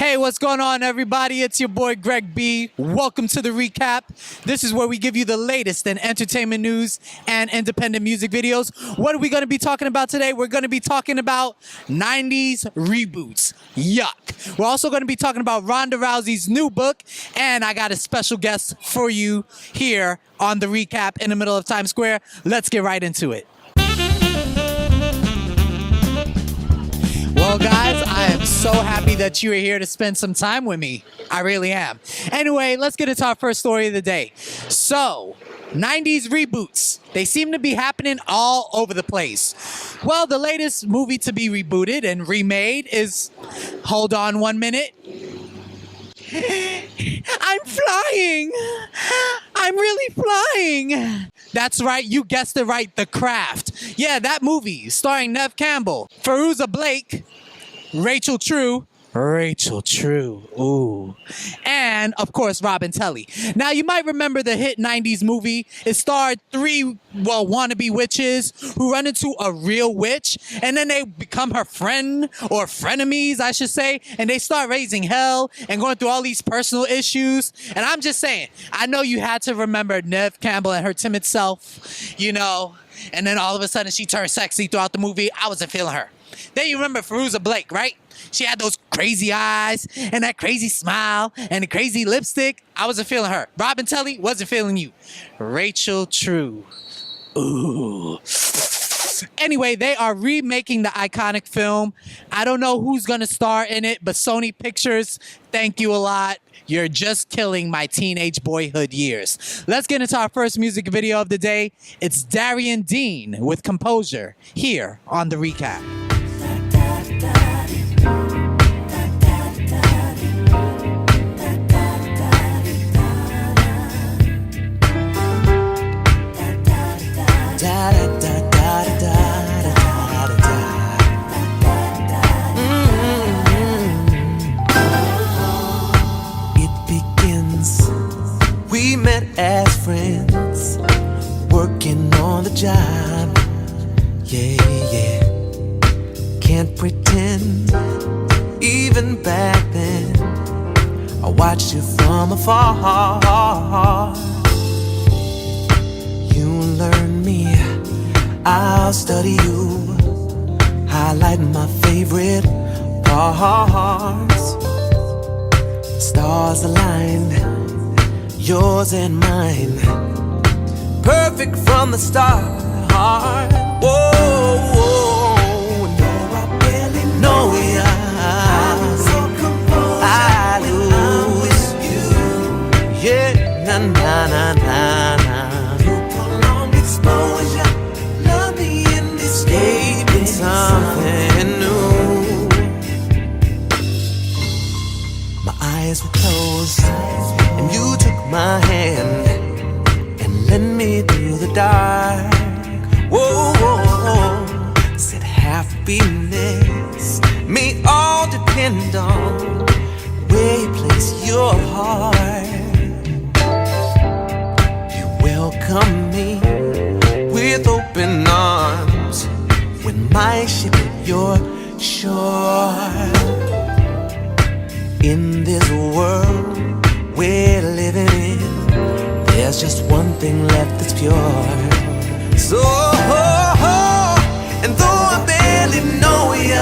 Hey, what's going on, everybody? It's your boy Greg B. Welcome to the recap. This is where we give you the latest in entertainment news and independent music videos. What are we going to be talking about today? We're going to be talking about 90s reboots. Yuck. We're also going to be talking about Ronda Rousey's new book, and I got a special guest for you here on the recap in the middle of Times Square. Let's get right into it. Well, guys, I am so happy that you are here to spend some time with me. I really am. Anyway, let's get into our first story of the day. So, 90s reboots. They seem to be happening all over the place. Well, the latest movie to be rebooted and remade is... Hold on 1 minute. I'm flying. I'm really flying. That's right, you guessed it right, The Craft. Yeah, that movie starring Neve Campbell, Fairuza Blake, Rachel True, ooh, and of course Robin Telly. Now you might remember the hit 90s movie. It starred three wannabe witches who run into a real witch, and then they become her friend, or frenemies I should say, and they start raising hell and going through all these personal issues. And I'm just saying, I know you had to remember Neve Campbell and her timid self, you know, and then all of a sudden she turned sexy throughout the movie. I wasn't feeling her. Then you remember Fairuza Blake, right? She had those crazy eyes and that crazy smile and the crazy lipstick. I wasn't feeling her. Robin Telly wasn't feeling you. Rachel True. Ooh. Anyway, they are remaking the iconic film. I don't know who's going to star in it, but Sony Pictures, thank you a lot. You're just killing my teenage boyhood years. Let's get into our first music video of the day. It's Darian Dean with Composure here on The Recap. It begins. We met as friends, working on the job. Yeah, yeah. Can't pretend, even back then, I watched you from afar. You learn me, I'll study you, highlight my favorite parts. Stars aligned, yours and mine, perfect from the start. Whoa, whoa, no, I barely know ya. I lose you, yeah, na na na na na. Through prolonged exposure, love me in this escaping something new. My eyes were closed, and you took my hand and led me through the dark. Whoa, whoa, whoa. Said happiness may all depend on where you place your heart. You welcome me with open arms when my ship hit your shore. In this world we're living in, there's just one thing left that's pure. So, and though I barely know ya,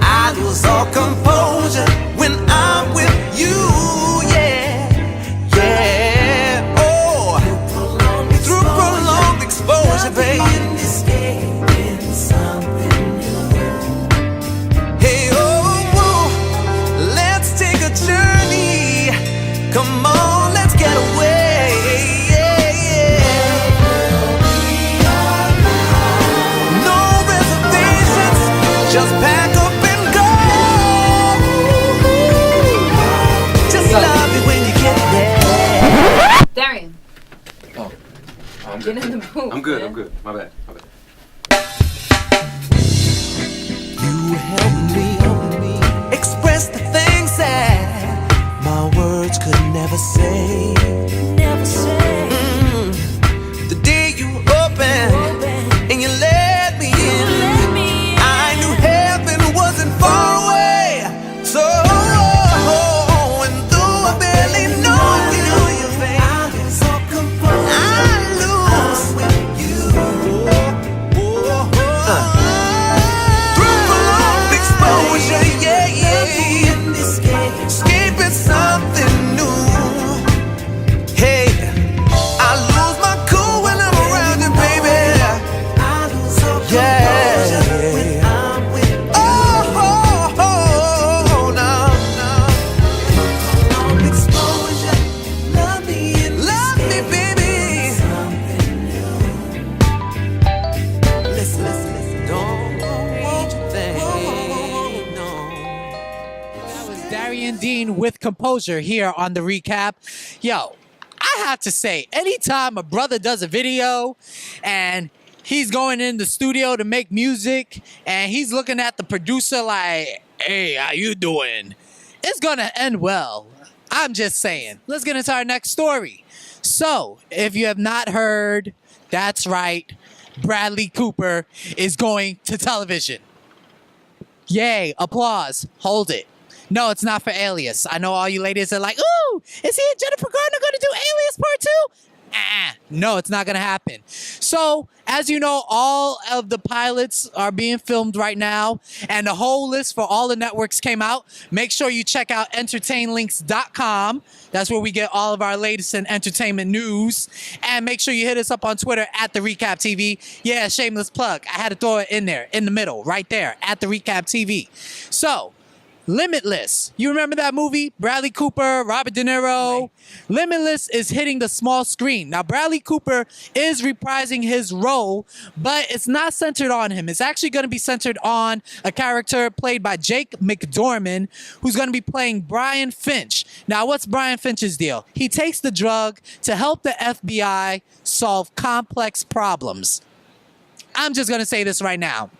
I lose all composure when I'm with you, yeah, yeah. Oh, through prolonged exposure, baby. Hey, oh, let's take a journey. Come on, let's get away. Yeah, yeah. Darian Dean with Composure here on the recap. Yo, I have to say, anytime a brother does a video and he's going in the studio to make music and he's looking at the producer like, hey, how you doing? It's gonna end well. I'm just saying. Let's get into our next story. So, if you have not heard, that's right, Bradley Cooper is going to television. Yay, applause, hold it. No, it's not for Alias. I know all you ladies are like, ooh, is he and Jennifer Garner going to do Alias Part 2? No, it's not going to happen. So, as you know, all of the pilots are being filmed right now, and the whole list for all the networks came out. Make sure you check out entertainlinks.com. That's where we get all of our latest in entertainment news. And make sure you hit us up on Twitter at The Recap TV. Yeah, shameless plug. I had to throw it in there, in the middle, right there, at The Recap TV. So, Limitless. You remember that movie? Bradley Cooper, Robert De Niro. Right. Limitless is hitting the small screen. Now, Bradley Cooper is reprising his role, but it's not centered on him. It's actually going to be centered on a character played by Jake McDorman, who's going to be playing Brian Finch. Now, what's Brian Finch's deal? He takes the drug to help the FBI solve complex problems. I'm just going to say this right now.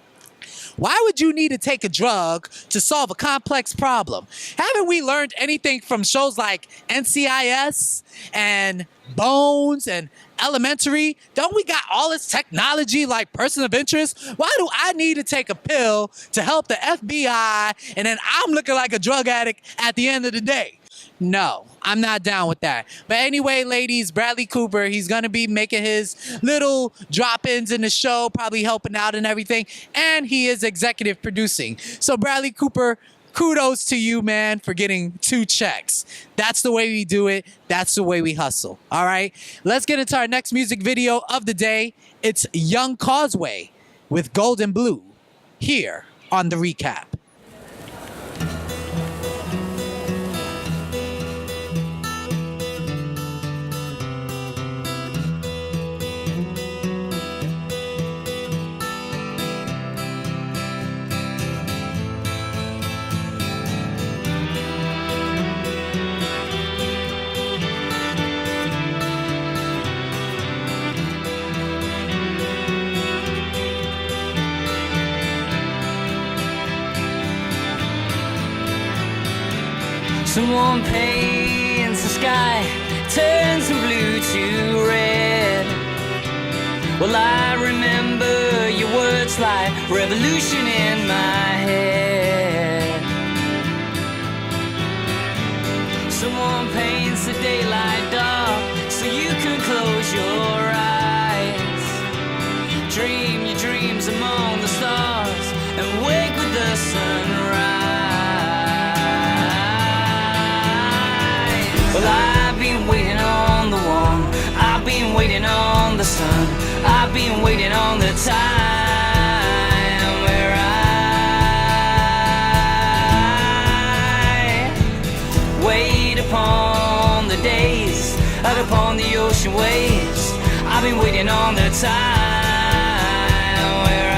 Why would you need to take a drug to solve a complex problem? Haven't we learned anything from shows like NCIS and Bones and Elementary? Don't we got all this technology like Person of Interest? Why do I need to take a pill to help the FBI and then I'm looking like a drug addict at the end of the day? No, I'm not down with that. But anyway, ladies, Bradley Cooper, he's going to be making his little drop-ins in the show, probably helping out and everything. And he is executive producing. So Bradley Cooper, kudos to you, man, for getting 2 checks. That's the way we do it. That's the way we hustle. All right, let's get into our next music video of the day. It's Young Causeway with Golden Blue here on The Recap. Someone paints the sky, turns from blue to red. Well, I remember your words like revolution in my head. Someone paints the daylight dark so you can close your eyes. Dream your dreams among the stars and wake with the sunrise. Well, I've been waiting on the one, I've been waiting on the sun, I've been waiting on the time where I wait upon the days, out upon the ocean waves. I've been waiting on the time where I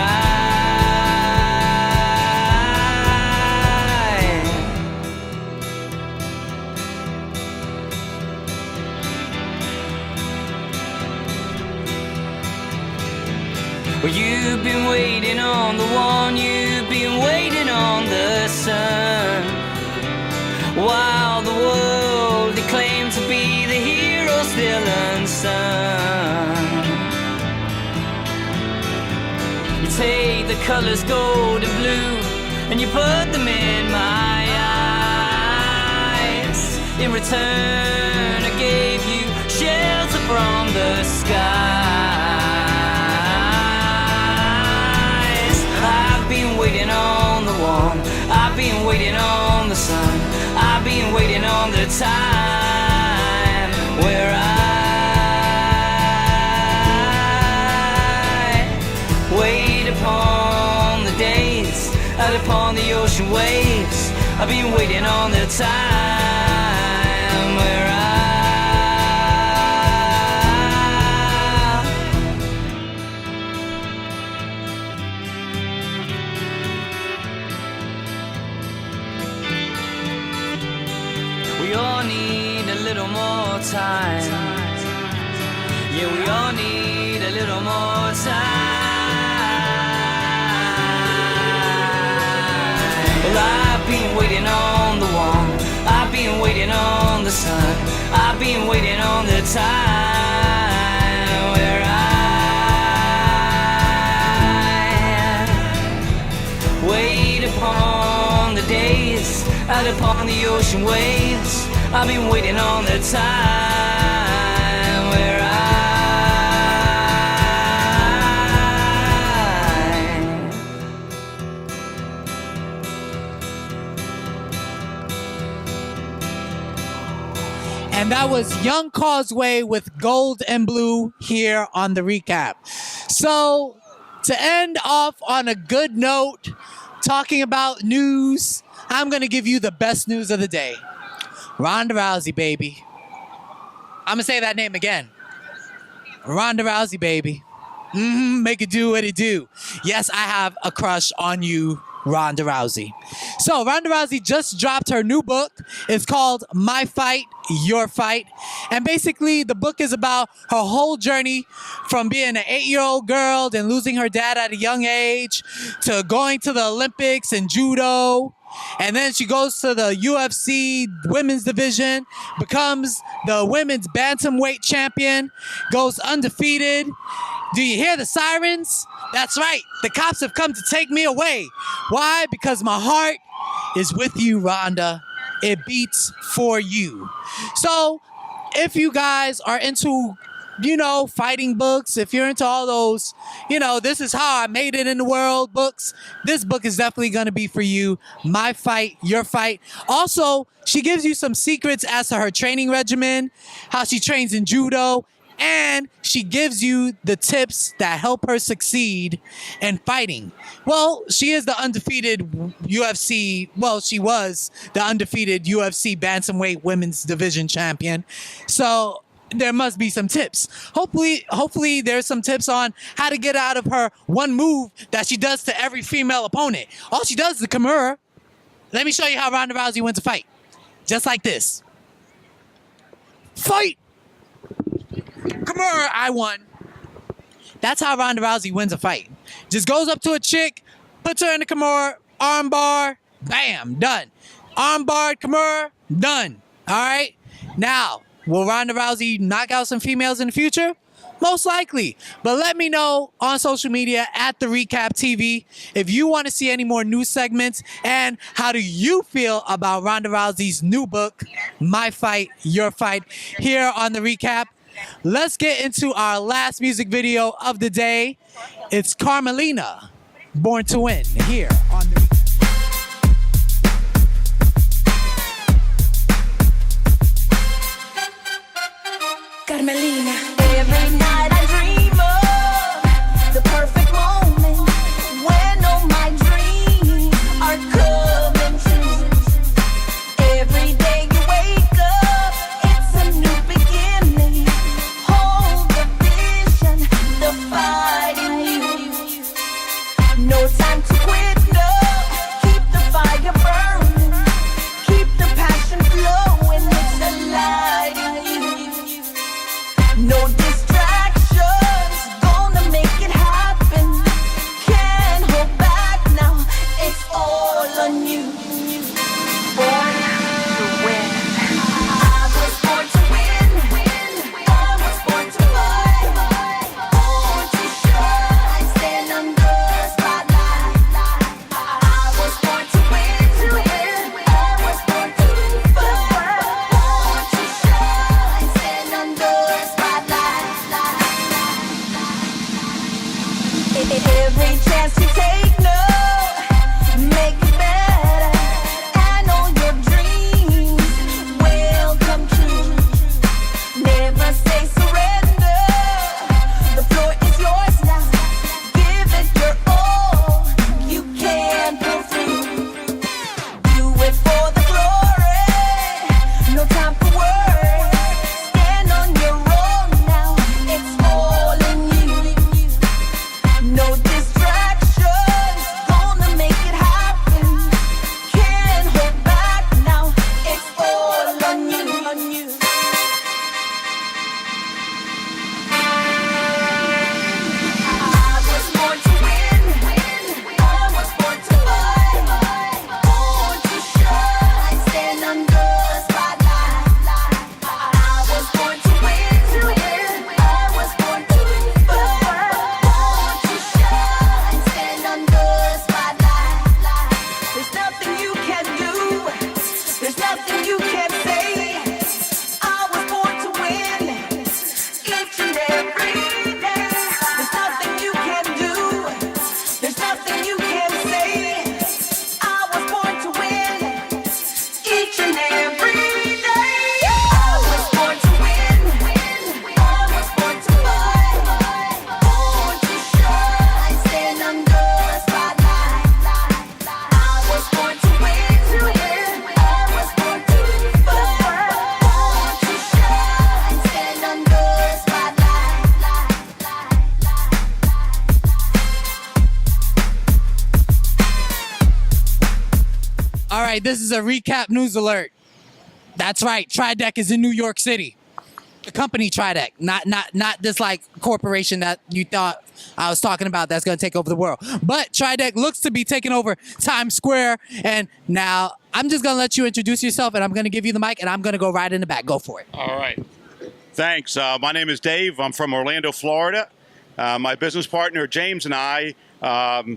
well, you've been waiting on the one, you've been waiting on the sun, while the world they claim to be the hero still unsung. You take the colors gold and blue and you put them in my eyes. In return I gave you shelter from the skies. I've been waiting on the one, I've been waiting on the sun, I've been waiting on the time where I wait upon the days, out upon the ocean waves. I've been waiting on the time where I we all need a little more time. Yeah, we all need a little more time. Well, I've been waiting on the one, I've been waiting on the sun, I've been waiting on the time where I wait upon the days, out upon the ocean waves. I've been waiting on the time where I And that was Young Causeway with Gold and Blue here on the recap. So to end off on a good note, talking about news, I'm going to give you the best news of the day. Ronda Rousey, baby. I'm going to say that name again. Ronda Rousey, baby. Make it do what it do. Yes, I have a crush on you, Ronda Rousey. So Ronda Rousey just dropped her new book. It's called My Fight, Your Fight. And basically the book is about her whole journey from being an 8-year-old girl and losing her dad at a young age to going to the Olympics in judo. And then she goes to the UFC women's division, becomes the women's bantamweight champion, goes undefeated. Do you hear the sirens? That's right. The cops have come to take me away. Why? Because my heart is with you, Ronda. It beats for you. So if you guys are into, fighting books, if you're into all those, this is how I made it in the world books, this book is definitely going to be for you. My Fight, Your Fight. Also, she gives you some secrets as to her training regimen, how she trains in judo, and she gives you the tips that help her succeed in fighting. Well, she is the undefeated UFC, she was the undefeated UFC Bantamweight Women's Division champion. So there must be some tips. Hopefully there's some tips on how to get out of her one move that she does to every female opponent. All she does is the Kimura. Let me show you how Ronda Rousey wins a fight. Just like this. Fight! Kimura, I won. That's how Ronda Rousey wins a fight. Just goes up to a chick, puts her in the Kimura, armbar, bam, done. Armbar, Kimura, done. All right? Now, will Ronda Rousey knock out some females in the future? Most likely. But let me know on social media at The Recap TV if you want to see any more news segments, and how do you feel about Ronda Rousey's new book, My Fight, Your Fight, here on The Recap. Let's get into our last music video of the day. It's Carmelina, Born to Win, here on The Recap. Carmelina. Every night I dream of the perfect moment when all my dreams are coming true. Every day you wake up, it's a new beginning. Hold the vision, the fight in you. No time to quit, no. right, this is a recap news alert. That's right, Tridec is in New York City. The company Tridec, not this like corporation that you thought I was talking about that's going to take over the world. But Tridec looks to be taking over Times Square. And now I'm just going to let you introduce yourself, and I'm going to give you the mic, and I'm going to go right in the back. Go for it. All right. Thanks. My name is Dave. I'm from Orlando, Florida. My business partner, James, and I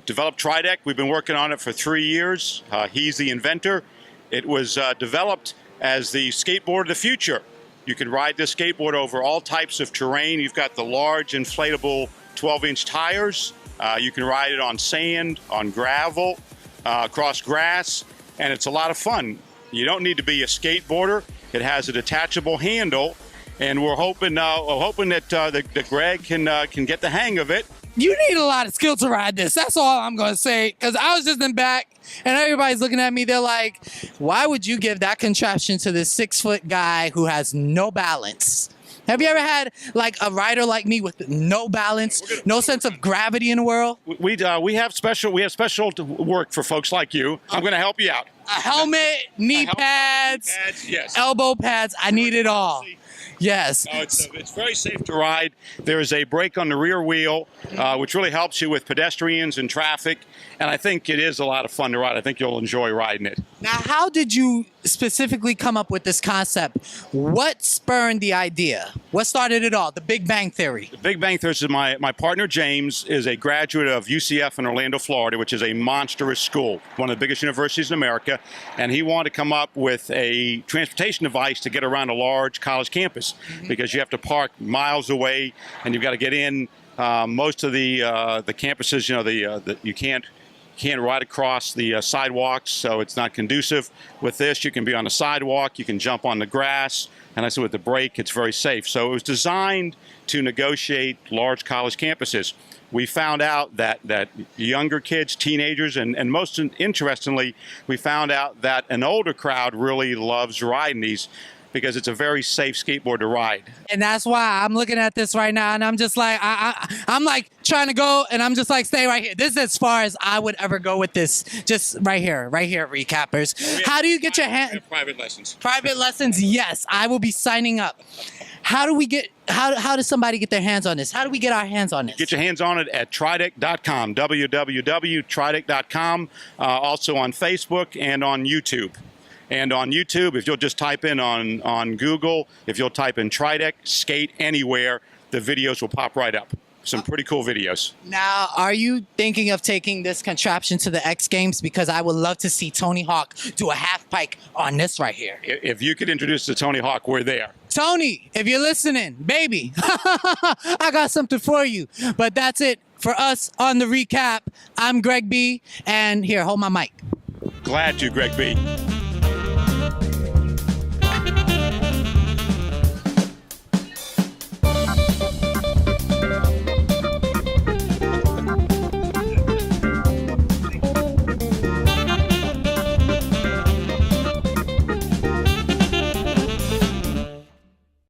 developed Tridec. We've been working on it for 3 years. He's the inventor. It was developed as the skateboard of the future. You can ride this skateboard over all types of terrain. You've got the large inflatable 12-inch tires. You can ride it on sand, on gravel, across grass, and it's a lot of fun. You don't need to be a skateboarder. It has a detachable handle, and we're hoping that Greg can get the hang of it. You need a lot of skill to ride this. That's all I'm going to say. Because I was just in back, and everybody's looking at me. They're like, why would you give that contraption to this 6-foot guy who has no balance? Have you ever had like a rider like me with no balance, no sense of gravity in the world? We have special work for folks like you. I'm going to help you out. A helmet, knee pads, yes. elbow pads. I need it all. Yes. No, it's very safe to ride. There is a brake on the rear wheel, which really helps you with pedestrians and traffic. And I think it is a lot of fun to ride. I think you'll enjoy riding it. Now, how did you specifically come up with this concept? What spurred the idea? What started it all? The Big Bang Theory. The Big Bang Theory is my partner, James, is a graduate of UCF in Orlando, Florida, which is a monstrous school, one of the biggest universities in America. And he wanted to come up with a transportation device to get around a large college campus because you have to park miles away and you've got to get in. Most of the campuses, you can't ride across the sidewalks, so it's not conducive. With this, you can be on the sidewalk, you can jump on the grass, and I said with the brake, it's very safe. So it was designed to negotiate large college campuses. We found out that younger kids, teenagers, and most interestingly, we found out that an older crowd really loves riding these because it's a very safe skateboard to ride. And that's why I'm looking at this right now, and I'm just like, I'm like trying to go, and I'm just like, stay right here. This is as far as I would ever go with this. Just right here, recappers. How do you get your hand? Private lessons. Private lessons, yes. I will be signing up. How do we get? How does somebody get their hands on this? How do we get our hands on this? Get your hands on it at Tridec.com, www.tridec.com. Also on Facebook and on YouTube. And on YouTube, if you'll just type in on Google, if you'll type in Tridec Skate Anywhere, the videos will pop right up. Some pretty cool videos. Now, are you thinking of taking this contraption to the X Games? Because I would love to see Tony Hawk do a half pike on this right here. If you could introduce to Tony Hawk, we're there. Tony, if you're listening, baby, I got something for you. But that's it for us on the recap. I'm Greg B. And here, hold my mic. Glad to, Greg B.